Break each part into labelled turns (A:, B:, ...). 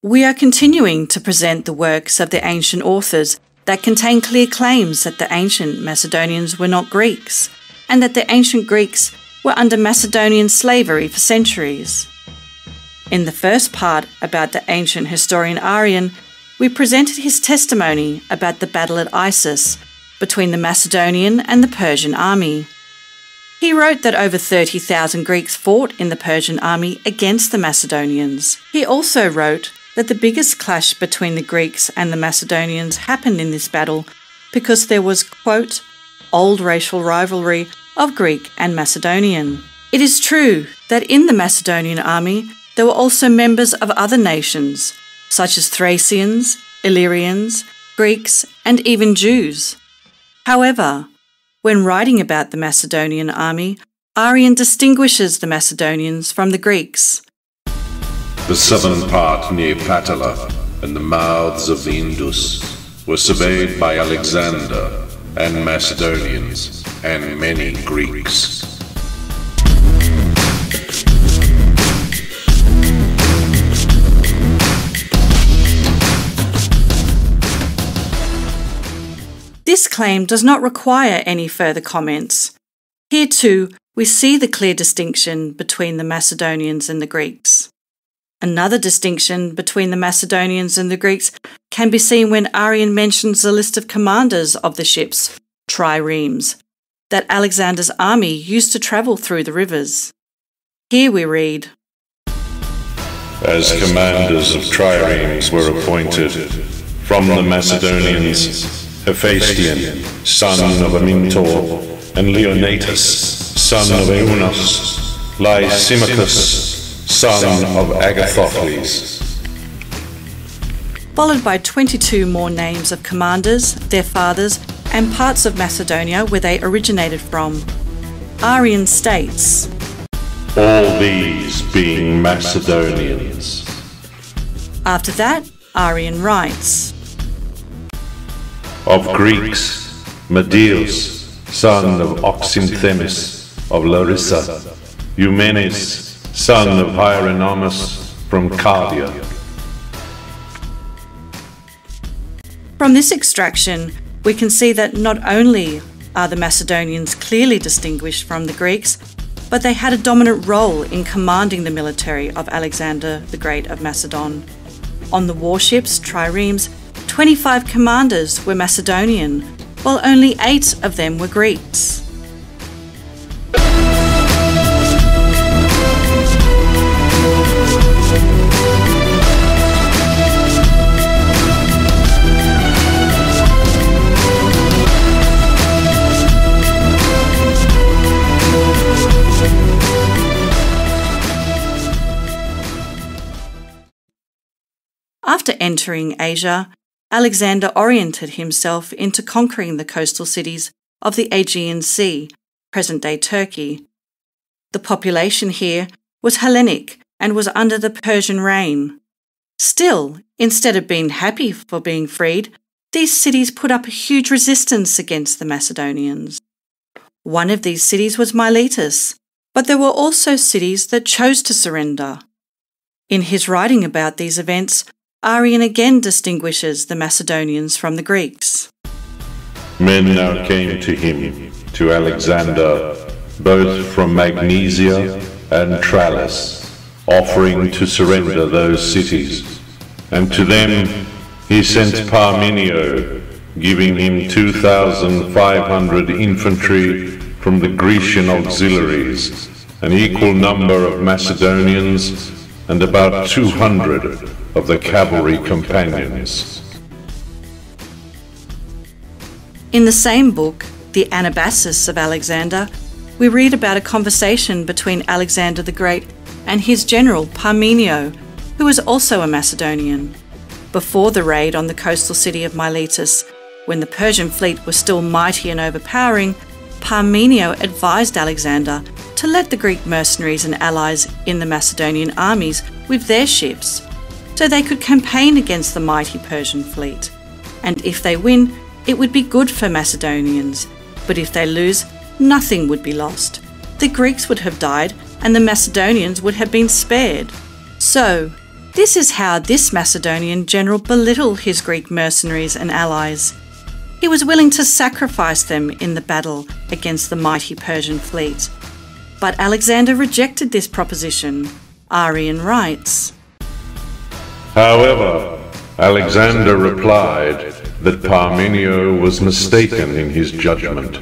A: We are continuing to present the works of the ancient authors that contain clear claims that the ancient Macedonians were not Greeks, and that the ancient Greeks were under Macedonian slavery for centuries. In the first part about the ancient historian Arrian, we presented his testimony about the battle at Issus between the Macedonian and the Persian army. He wrote that over 30,000 Greeks fought in the Persian army against the Macedonians. He also wrote that the biggest clash between the Greeks and the Macedonians happened in this battle because there was, quote, old racial rivalry of Greek and Macedonian. It is true that in the Macedonian army there were also members of other nations, such as Thracians, Illyrians, Greeks, and even Jews. However, when writing about the Macedonian army, Arrian distinguishes the Macedonians from the Greeks.
B: The southern part near Patala and the mouths of the Indus were surveyed by Alexander and Macedonians and many Greeks.
A: This claim does not require any further comments. Here too, we see the clear distinction between the Macedonians and the Greeks. Another distinction between the Macedonians and the Greeks can be seen when Arrian mentions the list of commanders of the ships, triremes, that Alexander's army used to travel through the rivers. Here we read,
B: as commanders of triremes were appointed from the Macedonians, Hephaestion, son of Amyntor, and Leonatus, son of Eunos, Lysimachus, son of Agathocles.
A: Followed by 22 more names of commanders, their fathers, and parts of Macedonia where they originated from. Arrian states,
B: all these being Macedonians.
A: After that, Arrian writes,
B: of Greeks, Medeus, son of Oxynthemis of Larissa, Eumenes, son of Hieronymus from Cardia.
A: From this extraction, we can see that not only are the Macedonians clearly distinguished from the Greeks, but they had a dominant role in commanding the military of Alexander the Great of Macedon. On the warships, triremes, 25 commanders were Macedonian, while only 8 of them were Greeks. After entering Asia, Alexander oriented himself into conquering the coastal cities of the Aegean Sea, present-day Turkey. The population here was Hellenic and was under the Persian reign. Still, instead of being happy for being freed, these cities put up a huge resistance against the Macedonians. One of these cities was Miletus, but there were also cities that chose to surrender. In his writing about these events, Arrian again distinguishes the Macedonians from the Greeks.
B: Men now came to him, to Alexander, both from Magnesia and Tralles, offering to surrender those cities. And to them he sent Parmenio, giving him 2,500 infantry from the Grecian auxiliaries, an equal number of Macedonians, and about 200 of the cavalry companions.
A: In the same book, the Anabasis of Alexander, we read about a conversation between Alexander the Great and his general Parmenio, who was also a Macedonian. Before the raid on the coastal city of Miletus, when the Persian fleet was still mighty and overpowering, Parmenio advised Alexander to let the Greek mercenaries and allies in the Macedonian armies with their ships, so they could campaign against the mighty Persian fleet. And if they win, it would be good for Macedonians, but if they lose, nothing would be lost. The Greeks would have died, and the Macedonians would have been spared. So, This is how this Macedonian general belittled his Greek mercenaries and allies. He was willing to sacrifice them in the battle against the mighty Persian fleet. But Alexander rejected this proposition. Arrian writes,
B: However, Alexander replied that Parmenio was mistaken in his judgment.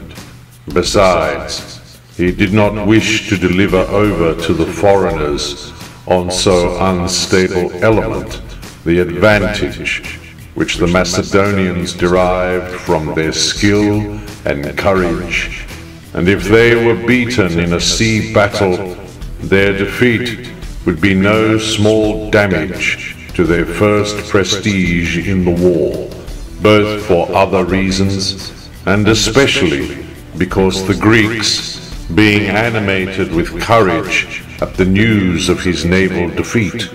B: Besides, he did not wish to deliver over to the foreigners on so unstable element the advantage which the Macedonians derived from their skill and courage, and if they were beaten in a sea battle, their defeat would be no small damage to their first prestige in the war, both for other reasons and especially because the Greeks, being animated with courage at the news of his naval defeat,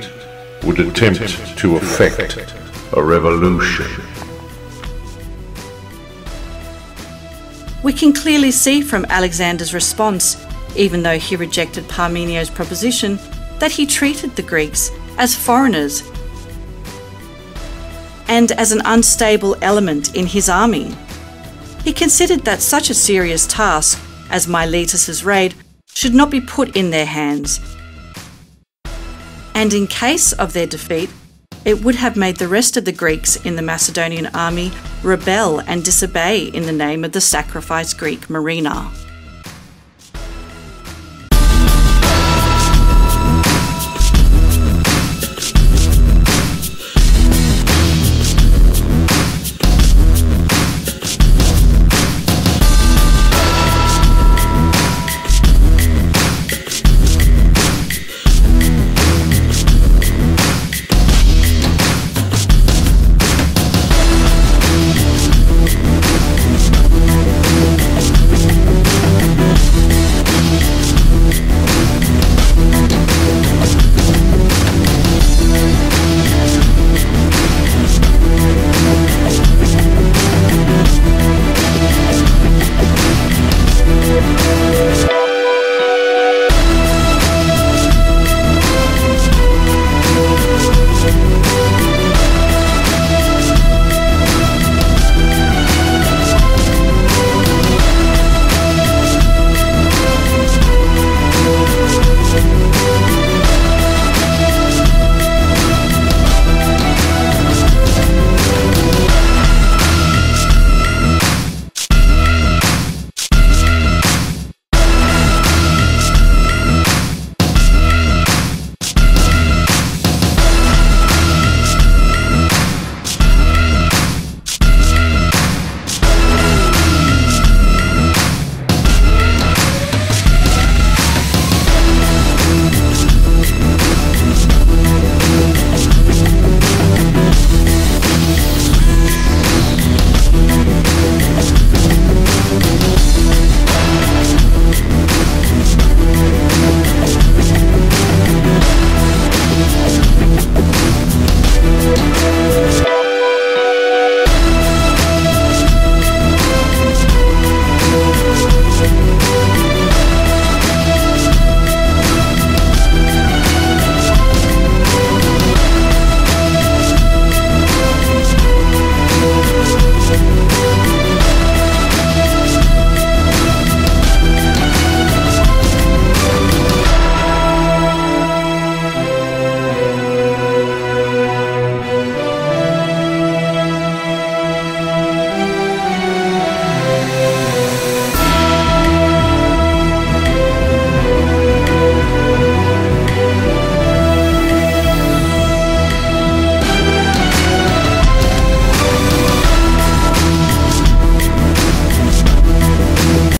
B: would attempt to effect a revolution.
A: We can clearly see from Alexander's response, even though he rejected Parmenio's proposition, that he treated the Greeks as foreigners and as an unstable element in his army. He considered that such a serious task as Miletus's raid should not be put in their hands, and in case of their defeat, it would have made the rest of the Greeks in the Macedonian army rebel and disobey in the name of the sacrificed Greek Marina.